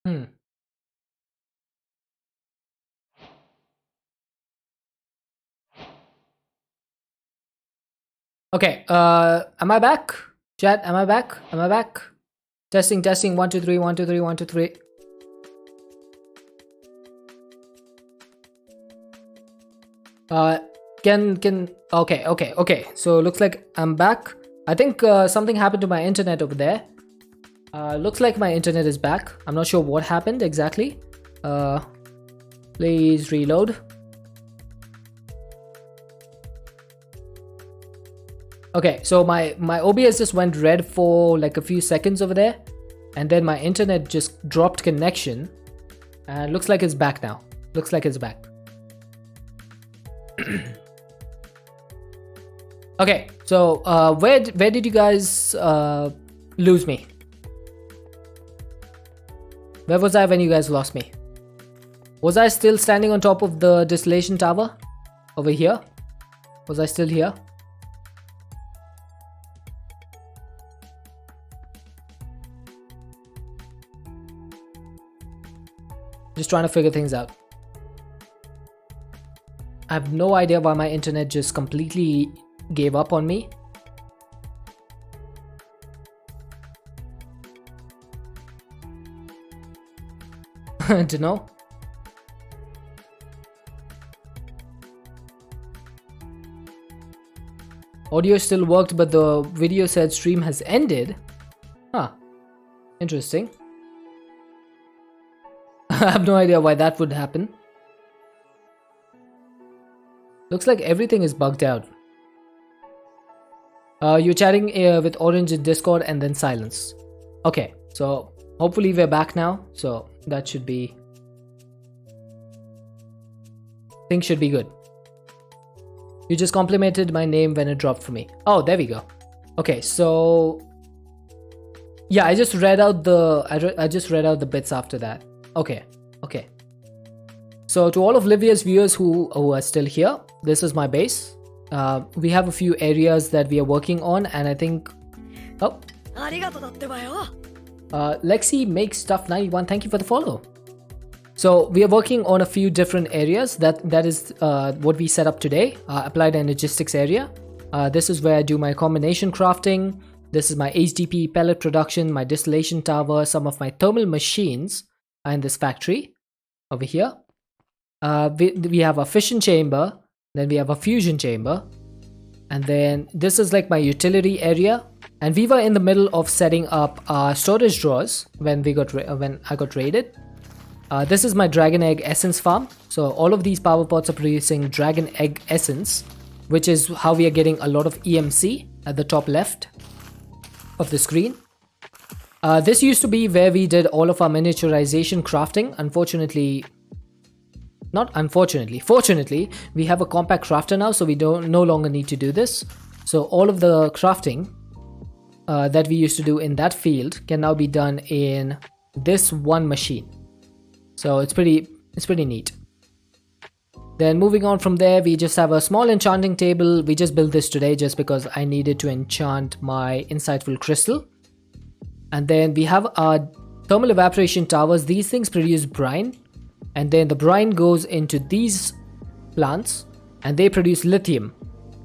Hmm. Okay, am I back? Chat, am I back? Am I back? Testing, testing, 1, 2, 3, 1, 2, 3, 1, 2, 3. Uh, okay. So looks like I'm back. I think something happened to my internet over there. Looks like my internet is back. I'm not sure what happened exactly. Uh, please reload. Okay, so my OBS just went red for like a few seconds over there, and then my internet just dropped connection, and looks like it's back now. Looks like it's back. Okay, so where did you guys lose me? Where was I when you guys lost me? Was I still standing on top of the distillation tower over here? Was I still here? Just trying to figure things out. I have no idea why my internet just completely gave up on me. Don't know. Audio still worked, but the video said stream has ended. Huh. Interesting. I have no idea why that would happen. Looks like everything is bugged out. You're chatting with Orange in Discord and then silence. Okay, so hopefully we're back now. So that should be... Things should be good. You just complimented my name when it dropped for me. Oh, there we go. Okay, so... Yeah, I just read out the... I just read out the bits after that. Okay. So to all of Livia's viewers who are still here, this is my base. We have a few areas that we are working on, and I think... Oh. Lexi makes stuff 91. Thank you for the follow. So we are working on a few different areas. That is what we set up today. Applied Energistics area. This is where I do my combination crafting. This is my HDP pellet production, my distillation tower, some of my thermal machines are in this factory over here. We have a fission chamber, then we have a fusion chamber, and then this is like my utility area. And we were in the middle of setting up our storage drawers when I got raided. This is my dragon egg essence farm. So all of these power pots are producing dragon egg essence, which is how we are getting a lot of EMC at the top left of the screen. This used to be where we did all of our miniaturization crafting. Fortunately, we have a compact crafter now, so we no longer need to do this. So all of the crafting that we used to do in that field can now be done in this one machine. So it's pretty neat. Then moving on from there, we just have a small enchanting table. We just built this today just because I needed to enchant my insightful crystal. And then we have our thermal evaporation towers. These things produce brine. And then the brine goes into these plants and they produce lithium,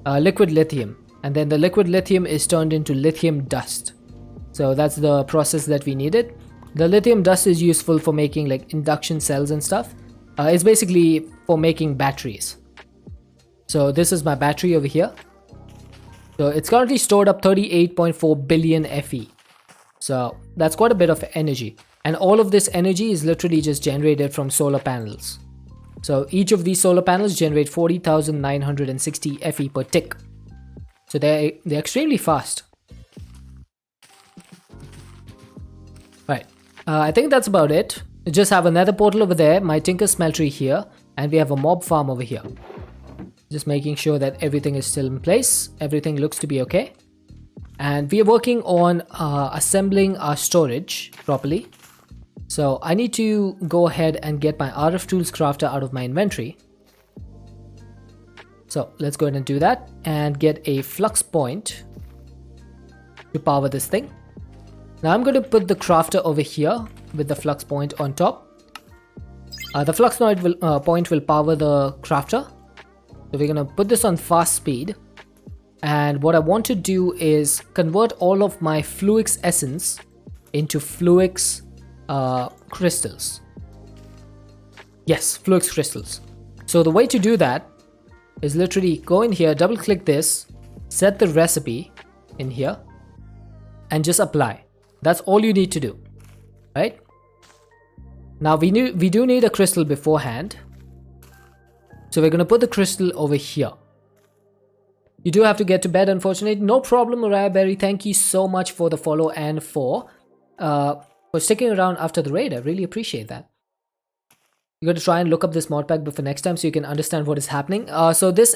liquid lithium. And then the liquid lithium is turned into lithium dust. So that's the process that we needed. The lithium dust is useful for making like induction cells and stuff. It's basically for making batteries. So this is my battery over here. So it's currently stored up 38.4 billion Fe. So that's quite a bit of energy. And all of this energy is literally just generated from solar panels. So each of these solar panels generate 40,960 Fe per tick. So they're extremely fast. Right. I think that's about it. We just have another portal over there, my Tinker Smeltery here, and we have a mob farm over here. Just making sure that everything is still in place. Everything looks to be okay. And we are working on assembling our storage properly. So I need to go ahead and get my RF Tools crafter out of my inventory. So let's go ahead and do that and get a flux point to power this thing. Now I'm going to put the crafter over here with the flux point on top. The flux point will power the crafter. So we're going to put this on fast speed. And what I want to do is convert all of my Fluix essence into Fluix crystals. Yes, Fluix crystals. So the way to do that is literally go in here, double click this, set the recipe in here, and just apply. That's all you need to do, right? Now we do need a crystal beforehand. So we're going to put the crystal over here. You do have to get to bed, unfortunately. No problem, Mariah Berry. Thank you so much for the follow and for sticking around after the raid. I really appreciate that. You got to try and look up this mod pack before next time so you can understand what is happening. So this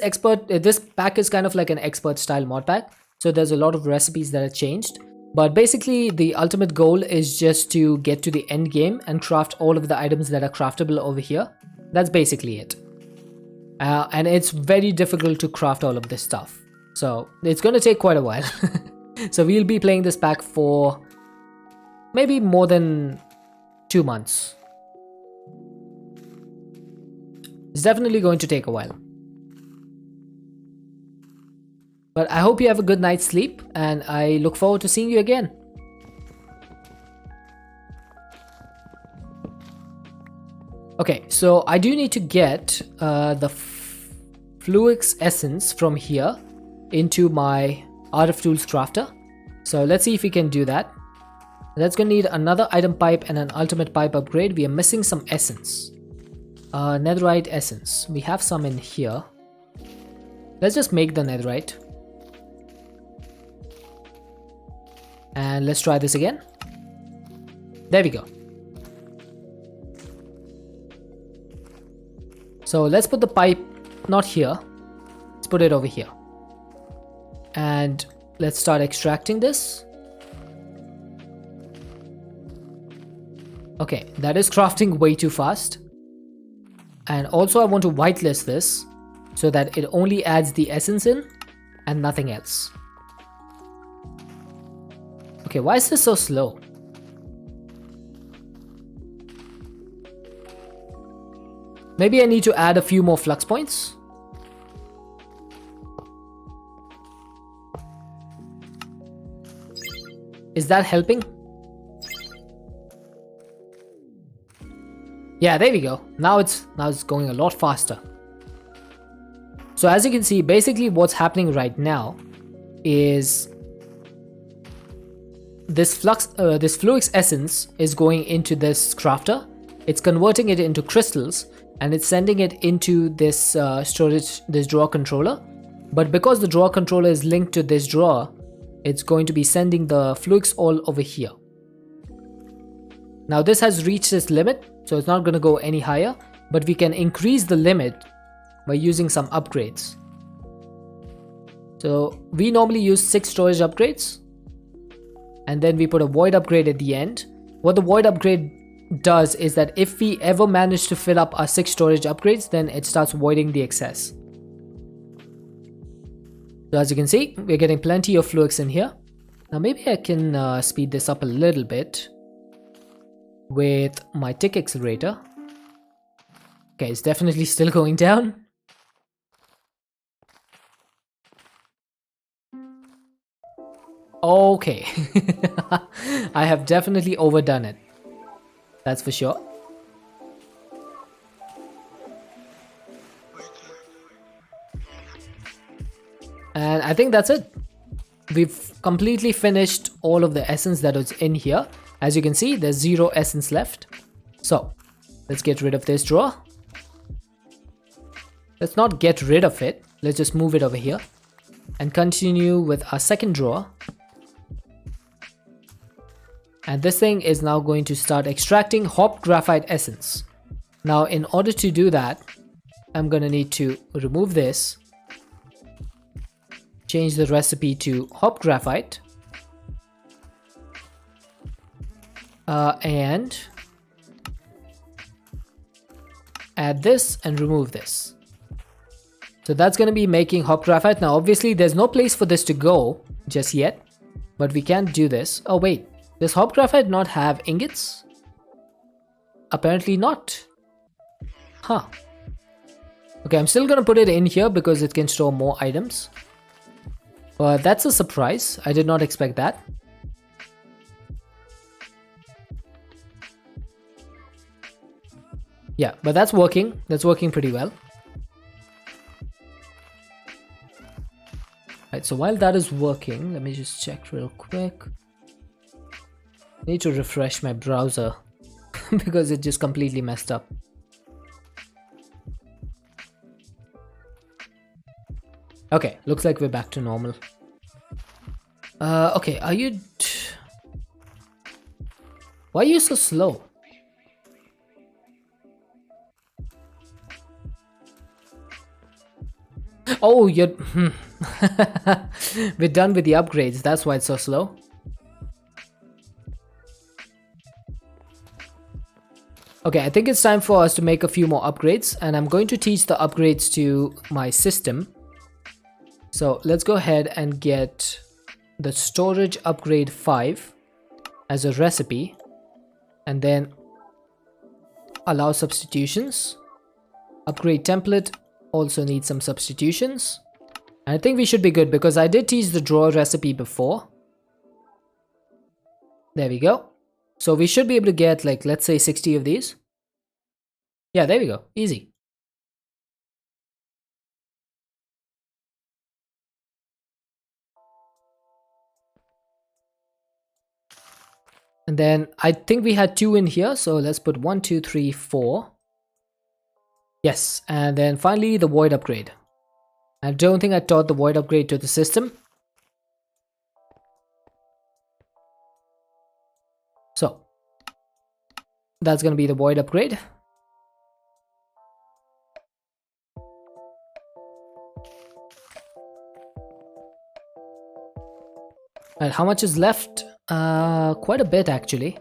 pack is kind of like an expert style mod pack. So there's a lot of recipes that are changed. But basically the ultimate goal is just to get to the end game and craft all of the items that are craftable over here. That's basically it. And it's very difficult to craft all of this stuff. So it's going to take quite a while. So we'll be playing this pack for maybe more than 2 months. It's definitely going to take a while. But I hope you have a good night's sleep and I look forward to seeing you again. Okay, so I do need to get the Fluix essence from here into my Art of Tools crafter. So let's see if we can do that. That's going to need another item pipe and an ultimate pipe upgrade. We are missing some essence. Netherite essence. We have some in here. Let's just make the netherite. And let's try this again. There we go. So let's put the pipe not here. Let's put it over here. And let's start extracting this. Okay, that is crafting way too fast. And also I want to whitelist this so that it only adds the essence in and nothing else. Okay, why is this so slow? Maybe I need to add a few more flux points. Is that helping? Yeah, there we go. Now it's going a lot faster. So as you can see, basically what's happening right now is this Fluix essence is going into this crafter. It's converting it into crystals and it's sending it into this this drawer controller. But because the drawer controller is linked to this drawer, it's going to be sending the Fluix all over here. Now this has reached its limit, so it's not going to go any higher, but we can increase the limit by using some upgrades. So we normally use 6 storage upgrades, and then we put a void upgrade at the end. What the void upgrade does is that if we ever manage to fill up our 6 storage upgrades, then it starts voiding the excess. So as you can see, we're getting plenty of Fluix in here. Now maybe I can speed this up a little bit with my tick accelerator. Okay, it's definitely still going down. Okay. I have definitely overdone it. That's for sure. And I think that's it. We've completely finished all of the essence that was in here. As you can see, there's 0 essence left. So let's get rid of this drawer. Let's not get rid of it. Let's just move it over here and continue with our second drawer. And this thing is now going to start extracting hop graphite essence. Now in order to do that, I'm going to need to remove this, change the recipe to hop graphite, and add this and remove this. So that's going to be making hop graphite. Now obviously there's no place for this to go just yet, but we can do this. Oh wait, Does hop graphite not have ingots? Apparently not. Huh. Okay, I'm still gonna put it in here because it can store more items. But that's a surprise. I did not expect that. Yeah, but that's working. That's working pretty well. Right, so while that is working, let me just check real quick. I need to refresh my browser because it just completely messed up. Okay, looks like we're back to normal. Okay, are you... Why are you so slow? Oh, you're... We're done with the upgrades, that's why it's so slow. Okay, I think it's time for us to make a few more upgrades, and I'm going to teach the upgrades to my system. So let's go ahead and get the storage upgrade 5 as a recipe, and then allow substitutions. Upgrade template also needs some substitutions. And I think we should be good because I did teach the drawer recipe before. There we go. So we should be able to get, like, let's say 60 of these. Yeah, there we go. Easy. And then I think we had 2 in here, so let's put 1, 2, 3, 4. Yes, and then finally the void upgrade. I don't think I taught the void upgrade to the system. So that's going to be the void upgrade. And how much is left? Quite a bit actually.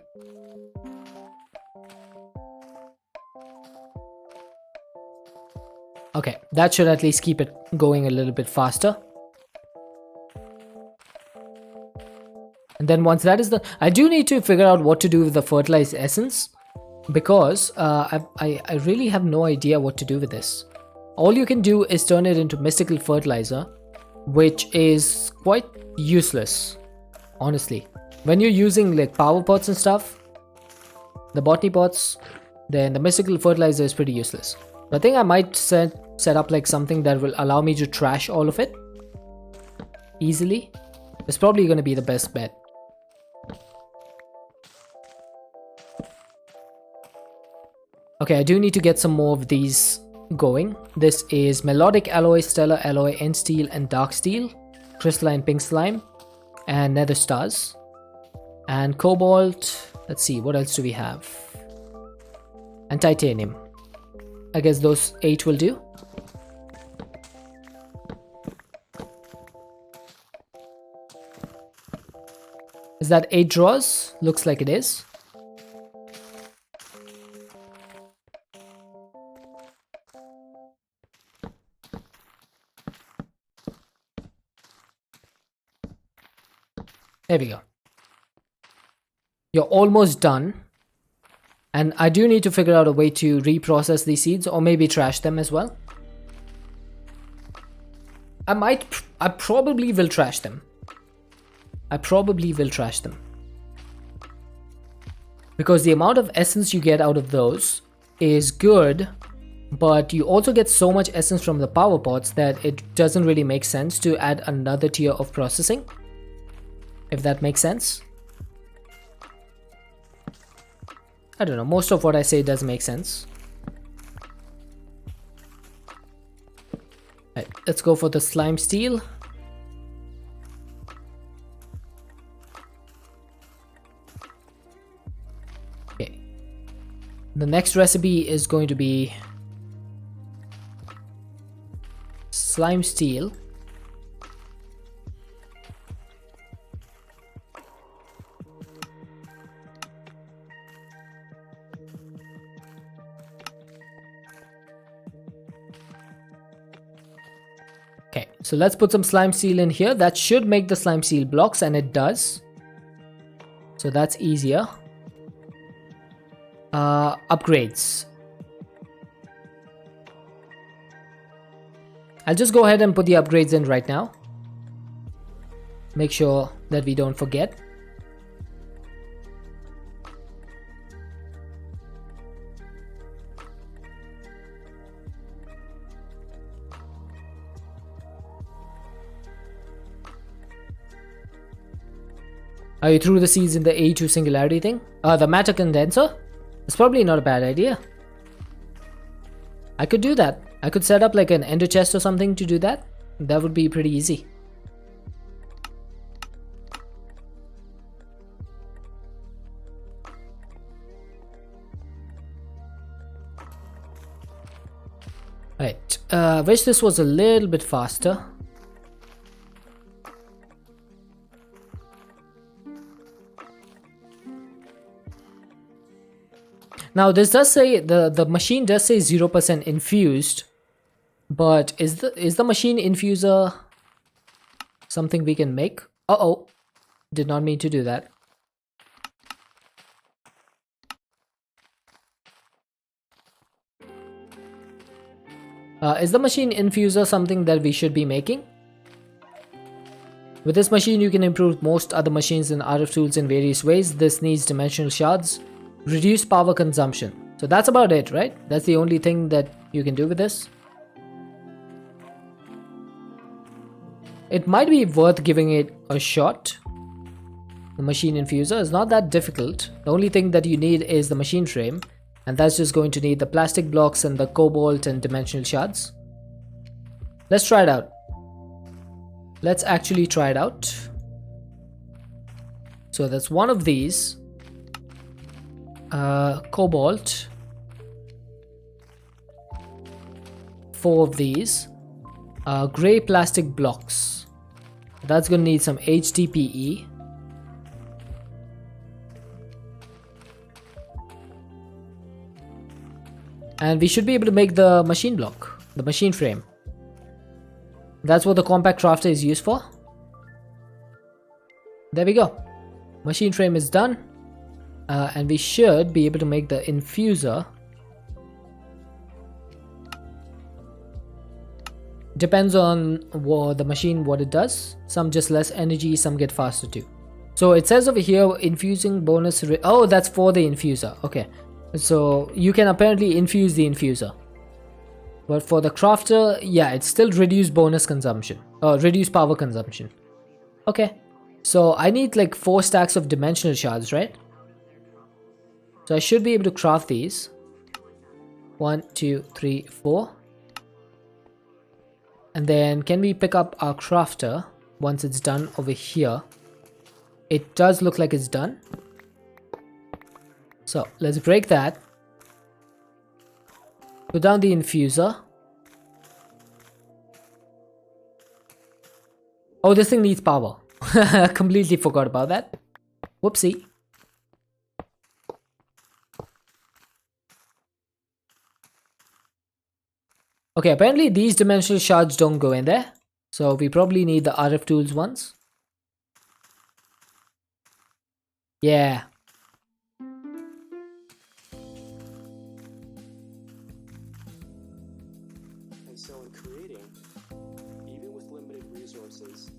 Okay, that should at least keep it going a little bit faster. And then once that is done, I do need to figure out what to do with the fertilized essence, because I really have no idea what to do with this. All you can do is turn it into mystical fertilizer, which is quite useless, honestly. When you're using like power pots and stuff, the botany pots, then the mystical fertilizer is pretty useless. I think I might set up like something that will allow me to trash all of it easily. It's probably going to be the best bet. Okay, I do need to get some more of these going. This is melodic alloy, stellar alloy, end steel, and dark steel, crystalline pink slime, and nether stars, and cobalt. Let's see, what else do we have? And titanium. I guess those 8 will do. Is that 8 drawers? Looks like it is. There we go. You're almost done. And I do need to figure out a way to reprocess these seeds, or maybe trash them as well. I probably will trash them. Because the amount of essence you get out of those is good, but you also get so much essence from the power pots that it doesn't really make sense to add another tier of processing. If that makes sense. I don't know, most of what I say does make sense. Right, let's go for the slime steel. Okay. The next recipe is going to be slime steel. Okay, so let's put some slime steel in here. That should make the slime steel blocks, and it does. So that's easier. Upgrades. I'll just go ahead and put the upgrades in right now. Make sure that we don't forget. Are you through the seeds in the A2 singularity thing? The matter condenser? It's probably not a bad idea. I could do that. I could set up like an ender chest or something to do that. That would be pretty easy. Right. Wish this was a little bit faster. Now this does say the machine does say 0% infused, but is the machine infuser something we can make? Uh-oh, did not mean to do that. Is the machine infuser something that we should be making? With this machine you can improve most other machines in RF tools in various ways. This needs dimensional shards. Reduce power consumption. So that's about it, right? That's the only thing that you can do with this. It might be worth giving it a shot. The machine infuser is not that difficult. The only thing that you need is the machine frame, and that's just going to need the plastic blocks and the cobalt and dimensional shards. Let's try it out. Let's actually try it out. So that's one of these. Cobalt, 4 of these, gray plastic blocks. That's gonna need some HDPE. And we should be able to make the machine block, the machine frame. That's what the compact crafter is used for. There we go. Machine frame is done. And we should be able to make the infuser. Depends on the machine, what it does. Some just less energy, some get faster too. So it says over here, infusing bonus. Oh, that's for the infuser. Okay. So you can apparently infuse the infuser. But for the crafter, yeah, it's still reduced bonus consumption. Reduced power consumption. Okay. So I need like 4 stacks of dimensional shards, right? So I should be able to craft these. 1, 2, 3, 4. And then can we pick up our crafter once it's done over here? It does look like it's done. So let's break that. Put down the infuser. Oh, this thing needs power. Completely forgot about that. Whoopsie. Okay, apparently these dimensional shards don't go in there. So we probably need the RF tools ones. Yeah.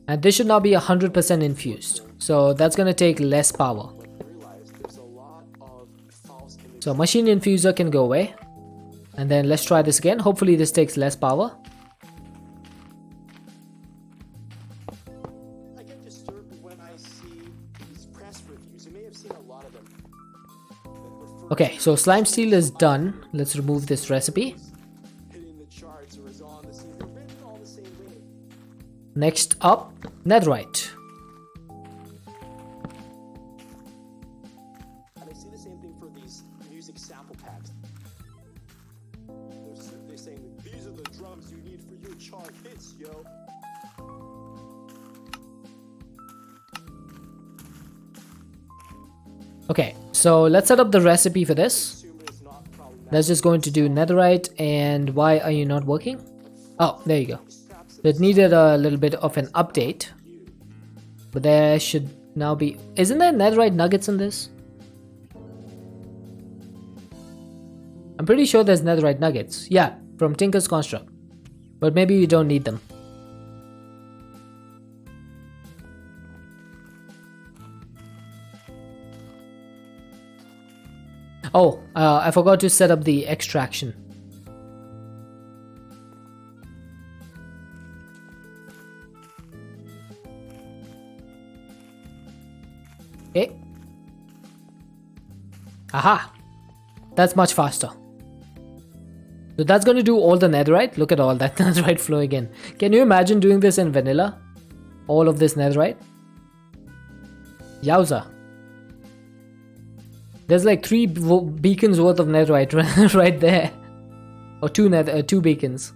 And this should now be 100% infused. So that's going to take less power. So machine infuser can go away. And then let's try this again. Hopefully this takes less power. I get disturbed when I see these press reviews. You may have seen a lot of them. Okay, so slime steel is done. Let's remove this recipe. Next up, netherite. And I see the same thing for these music sample packs. They're saying that these are the drums you need for your chart hits, yo. Okay, so let's set up the recipe for this. That's just going to do netherite. And why are you not working? Oh, there you go. It needed a little bit of an update, but there should now be... Isn't there netherite nuggets in this? I'm pretty sure there's netherite nuggets. Yeah, from Tinker's Construct. But maybe you don't need them. Oh, I forgot to set up the extraction. Okay. Aha! That's much faster. So that's going to do all the netherite. Look at all that netherite flowing in. Can you imagine doing this in vanilla? All of this netherite? Yowza. There's like 3 beacons worth of netherite right there. Or 2 beacons.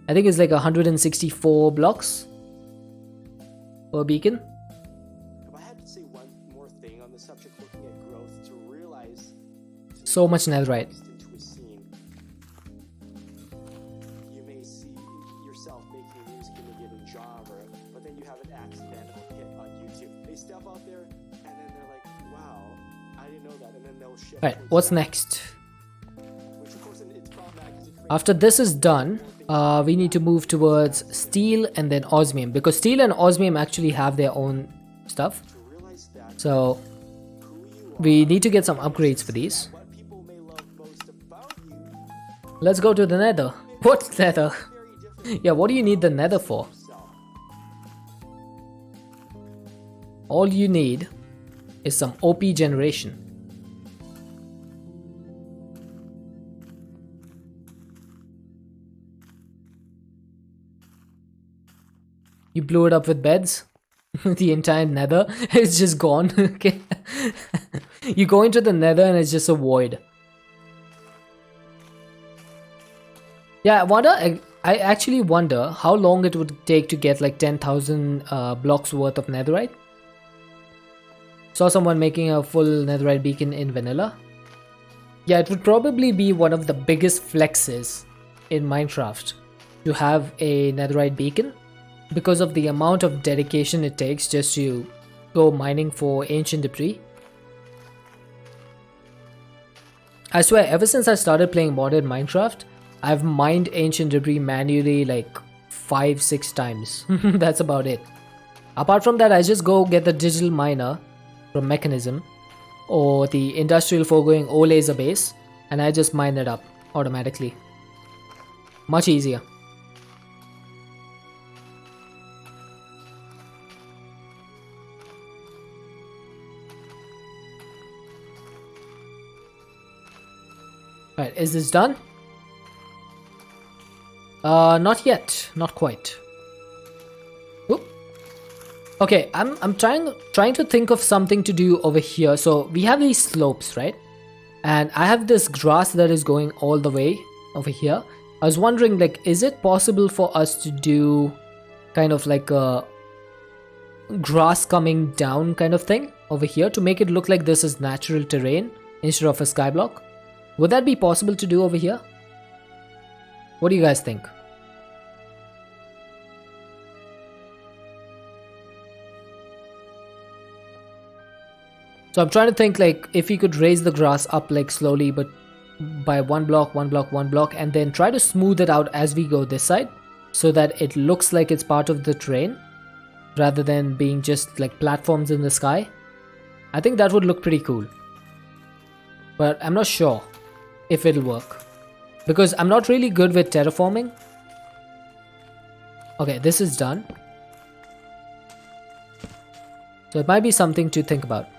I think it's like 164 blocks per beacon. If I had to say one more thing on the subject, looking at growth, to realize So much netherite. into a scene, you may see yourself making music in a given genre, but then you have an accidental hit on YouTube. They step out there, and then they're like, "Wow, I didn't know that," and then they'll shift. Alright, towards what's that, next? Which of course it's problematic because it creates After this is done, we need to move towards steel and then osmium, because steel and osmium actually have their own stuff. to realize that So who you we need to get some upgrades for these. are, what people may love most about you, Let's go to the nether. What nether? very different Yeah, what do you need the nether for? from yourself. All you need is some OP generation. You blew it up with beds? The entire nether is just gone. Okay. You go into the nether and it's just a void. Yeah, I actually wonder how long it would take to get like 10,000 blocks worth of netherite. Saw someone making a full netherite beacon in vanilla. Yeah, it would probably be one of the biggest flexes in Minecraft to have a netherite beacon, because of the amount of dedication it takes just to go mining for ancient debris. I swear, ever since I started playing modded Minecraft, I've mined ancient debris manually like 5-6 times. That's about it. Apart from that, I just go get the digital miner from Mechanism or the industrial foregoing O laser base, and I just mine it up automatically. Much easier. Alright, is this done? Not yet. Not quite. Oop. Okay, I'm trying to think of something to do over here. So we have these slopes, right? And I have this grass that is going all the way over here. I was wondering, like, is it possible for us to do kind of like a grass coming down kind of thing over here to make it look like this is natural terrain instead of a skyblock? Would that be possible to do over here? What do you guys think? So I'm trying to think, like, if we could raise the grass up like slowly, but by one block, and then try to smooth it out as we go this side so that it looks like it's part of the terrain rather than being just like platforms in the sky. I think that would look pretty cool. But I'm not sure if it'll work, because I'm not really good with terraforming. Okay, this is done. So it might be something to think about.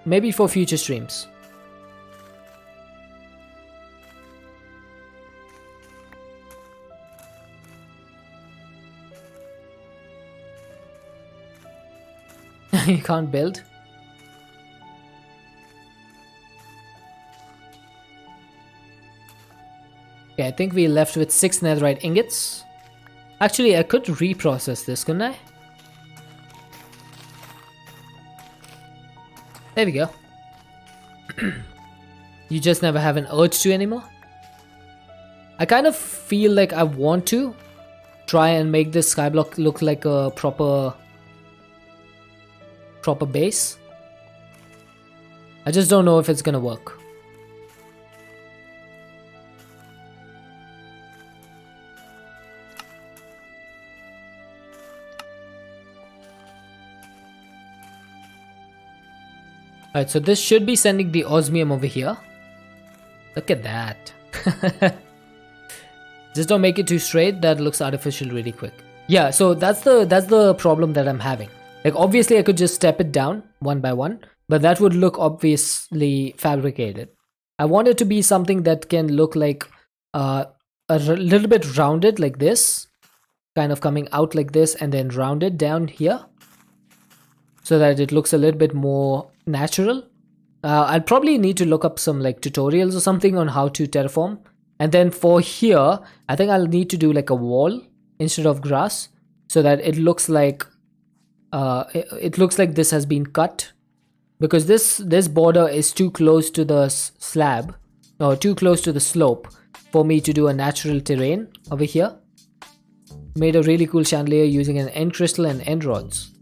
Maybe for future streams. You can't build? Okay, I think we left with 6 netherite ingots. Actually, I could reprocess this, couldn't I? There we go. You just never have an urge to anymore? I kind of feel like I want to try and make this skyblock look like a proper proper base. I just don't know if it's gonna work. Alright, so this should be sending the osmium over here. Look at that. Just don't make it too straight. That looks artificial really quick. Yeah, so that's the problem that I'm having. Like, obviously I could just step it down one by one, but that would look obviously fabricated. I want it to be something that can look like a little bit rounded like this, kind of coming out like this and then rounded down here, so that it looks a little bit more natural. I'll probably need to look up some like tutorials or something on how to terraform. And then for here, I think I'll need to do like a wall instead of grass, so that it looks like this has been cut, because this border is too close to the slab, or too close to the slope for me to do a natural terrain over here. Made a really cool chandelier using an end crystal and end rods.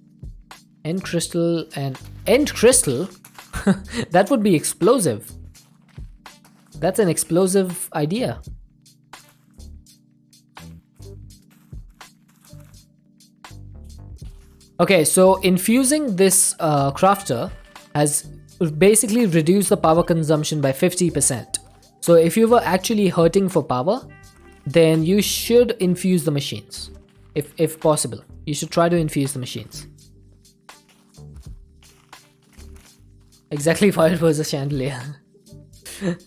End crystal and end crystal? That would be explosive. That's an explosive idea. Okay, so infusing this crafter has basically reduced the power consumption by 50%. So if you were actually hurting for power, then you should infuse the machines. If possible, you should try to infuse the machines. Exactly why it was a chandelier.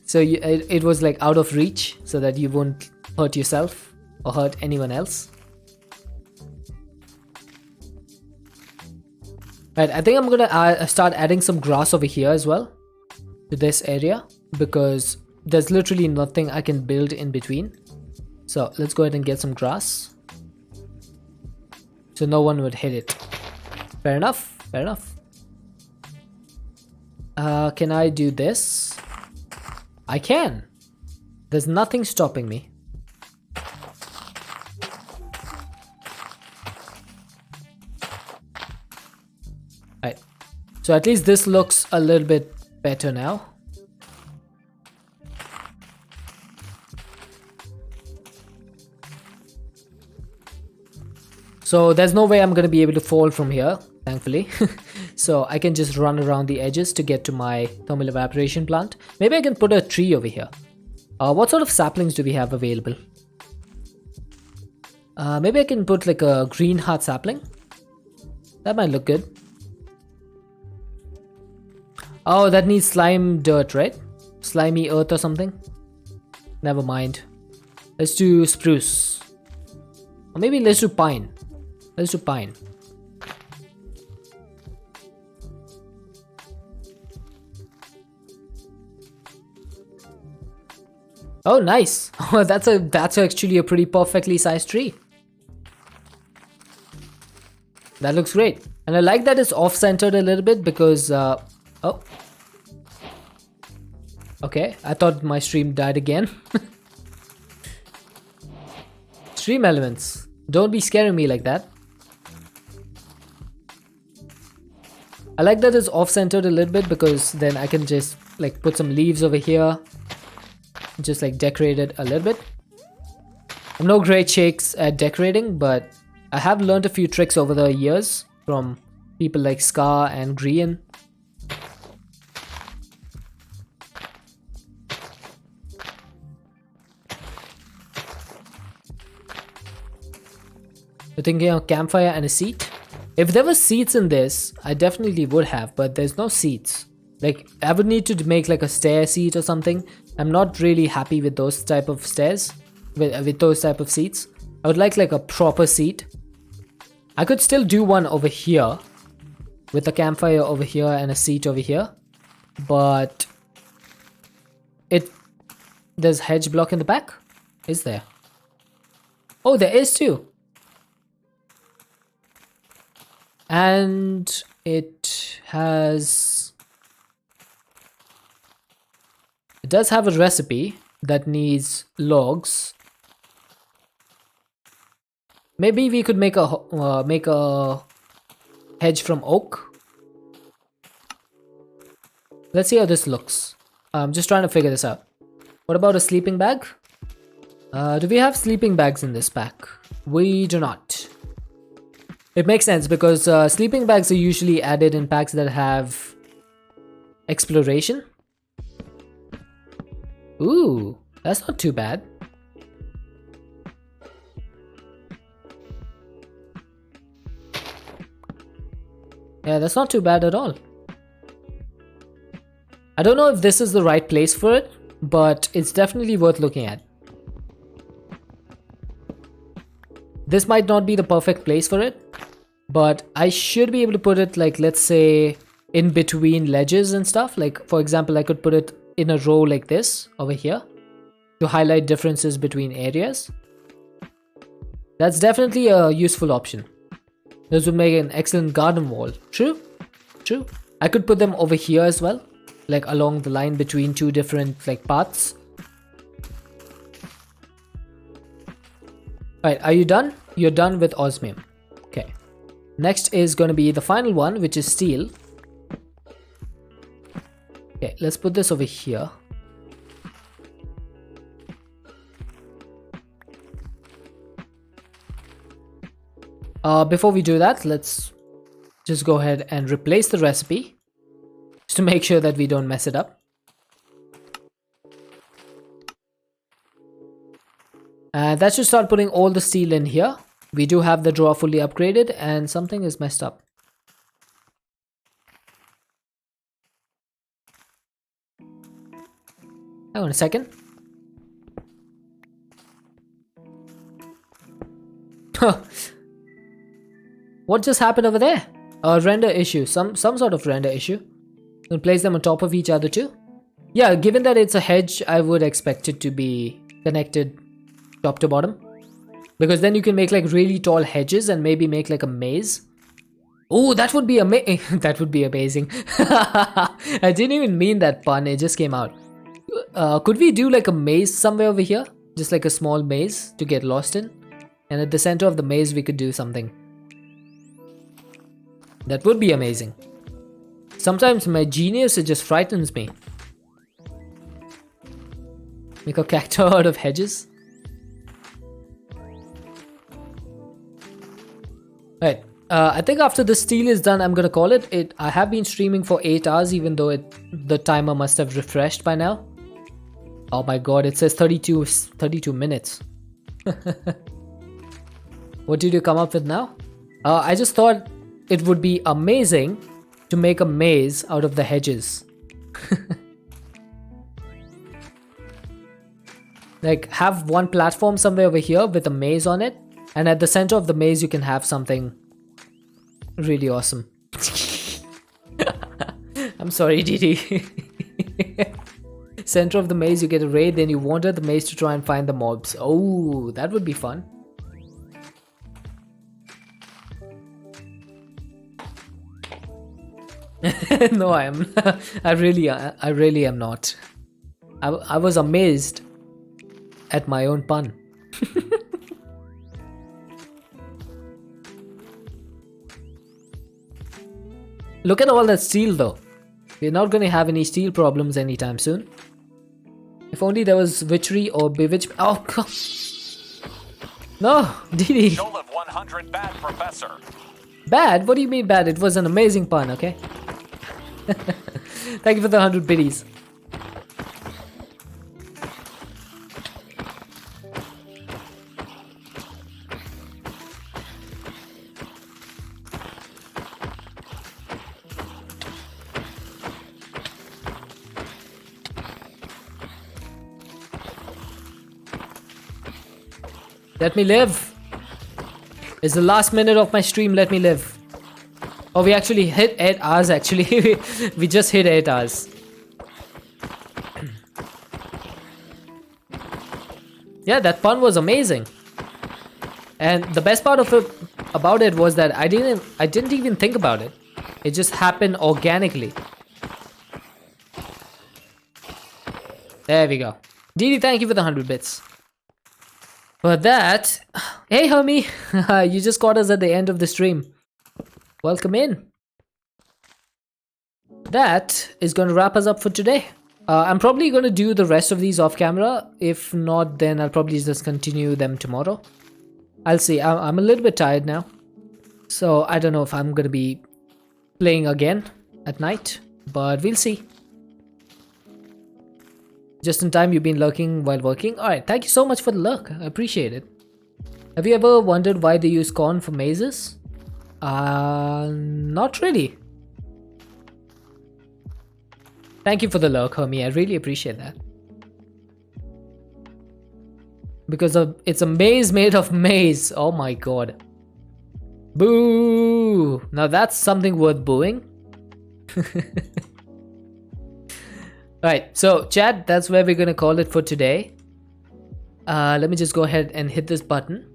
So it was like out of reach, so that you won't hurt yourself or hurt anyone else. Right, I think I'm gonna start adding some grass over here as well to this area, because there's literally nothing I can build in between. So let's go ahead and get some grass, so no one would hit it. Fair enough, fair enough. Can I do this? I can. There's nothing stopping me. Right. So at least this looks a little bit better now. So there's no way I'm gonna be able to fall from here, thankfully. So I can just run around the edges to get to my thermal evaporation plant. Maybe I can put a tree over here. What sort of saplings do we have available? Maybe I can put like a green heart sapling. That might look good. Oh, that needs slime dirt, right? Slimy earth or something? Never mind. Let's do spruce. Or maybe let's do pine. Let's do pine. Oh, nice. That's actually a pretty perfectly sized tree. That looks great. And I like that it's off-centered a little bit, because oh. Okay, I thought my stream died again. Stream elements. Don't be scaring me like that. I like that it's off-centered a little bit, because then I can just like put some leaves over here. Just like decorate it a little bit. I'm no great shakes at decorating, but I have learned a few tricks over the years from people like Scar and Grian. You're thinking of campfire and a seat? If there were seats in this, I definitely would have, but there's no seats. Like, I would need to make like a stair seat or something. I'm not really happy with those type of stairs, with those type of seats. I would like a proper seat. I could still do one over here, with a campfire over here and a seat over here, but there's hedge block in the back? Is there? Oh, there is too. And it does have a recipe that needs logs. Maybe we could make a hedge from oak. let's see how this looks. I'm just trying to figure this out. What about a sleeping bag? Do we have sleeping bags in this pack? We do not. It makes sense because sleeping bags are usually added in packs that have exploration. Ooh, that's not too bad. Yeah, that's not too bad at all. I don't know if this is the right place for it, but it's definitely worth looking at. This might not be the perfect place for it, but I should be able to put it, like, let's say in between ledges and stuff. Like, for example, I could put it in a row like this over here to highlight differences between areas. That's definitely a useful option. This would make an excellent garden wall. True, true. I could put them over here as well, like along the line between two different like paths. Alright, are you done? You're done with osmium. Okay. Next is going to be the final one, which is steel. Okay, let's put this over here. Before we do that, let's just go ahead and replace the recipe just to make sure that we don't mess it up. And that should start putting all the steel in here. We do have the drawer fully upgraded and something is messed up. Hang on a second. What just happened over there? A render issue, some sort of render issue. You can place them on top of each other too. Yeah, given that it's a hedge, I would expect it to be connected top to bottom. Because then you can make like really tall hedges and maybe make like a maze. Oh, that would be amazing. That would be amazing. I didn't even mean that pun, it just came out. Could we do like a maze somewhere over here? Just like a small maze to get lost in. And at the center of the maze we could do something. That would be amazing. Sometimes my genius, it just frightens me. Make a cactus out of hedges. Right. I think after the steel is done, I'm gonna call it. I have been streaming for 8 hours, even though the timer must have refreshed by now. Oh my god, it says 32 minutes. What did you come up with now? I just thought it would be amazing to make a maze out of the hedges. Like, have one platform somewhere over here with a maze on it, and at the center of the maze you can have something really awesome. I'm sorry, Didi. Center of the maze you get a raid, then you wander the maze to try and find the mobs. Oh, that would be fun. No, I am. I really am not. I was amazed at my own pun. Look at all that steel though. We're not going to have any steel problems anytime soon. If only there was witchery or bewitchment. Oh god. No, Didi. Nolan 100 bad, Professor. Bad? What do you mean bad? It was an amazing pun, okay? Thank you for the 100 biddies. Let me live. It's the last minute of my stream. Let me live. Oh, we actually hit 8 hours actually. We just hit 8 hours. Yeah, that pun was amazing. And the best part of it about it was that I didn't even think about it. It just happened organically. There we go. Didi, thank you for the 100 bits. For that, hey homie, you just caught us at the end of the stream. Welcome in. that is going to wrap us up for today. I'm probably going to do the rest of these off camera. If not, then I'll probably just continue them tomorrow. I'll see. I'm a little bit tired now, so I don't know if I'm going to be playing again at night, but we'll see. Just in time, you've been lurking while working. Alright, thank you so much for the lurk. I appreciate it. Have you ever wondered why they use corn for mazes? Not really. Thank you for the lurk, homie. I really appreciate that. Because it's a maze made of maize. Oh my god. Boo! Now that's something worth booing. Alright, so chat, that's where we're gonna call it for today. Let me just go ahead and hit this button.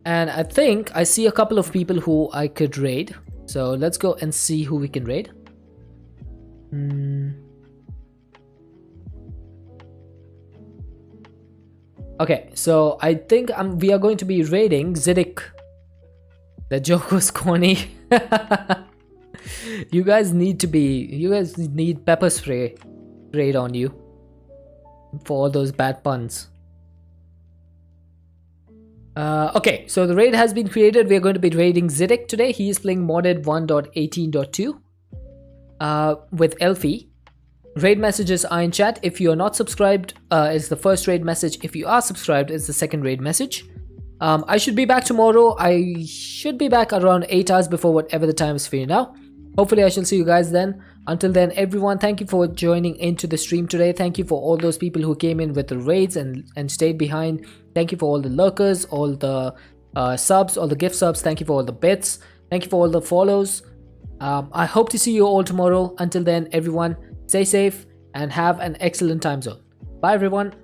And I think I see a couple of people who I could raid. So let's go and see who we can raid. Okay, so I think we are going to be raiding Ziddick. The joke was corny. You guys need pepper spray sprayed on you for all those bad puns. Okay, so the raid has been created. We are going to be raiding Ziddick today. He is playing modded 1.18.2 with Elfie. Raid messages are in chat. If you are not subscribed, it's the first raid message. If you are subscribed, it's the second raid message. I should be back tomorrow. I should be back around 8 hours before whatever the time is for you now. Hopefully I shall see you guys then. Until then, everyone, thank you for joining into the stream today. Thank you for all those people who came in with the raids and stayed behind. Thank you for all the lurkers, all the subs, all the gift subs. Thank you for all the bits. Thank you for all the follows. I hope to see you all tomorrow. Until then, everyone, stay safe and have an excellent time zone. Bye, everyone.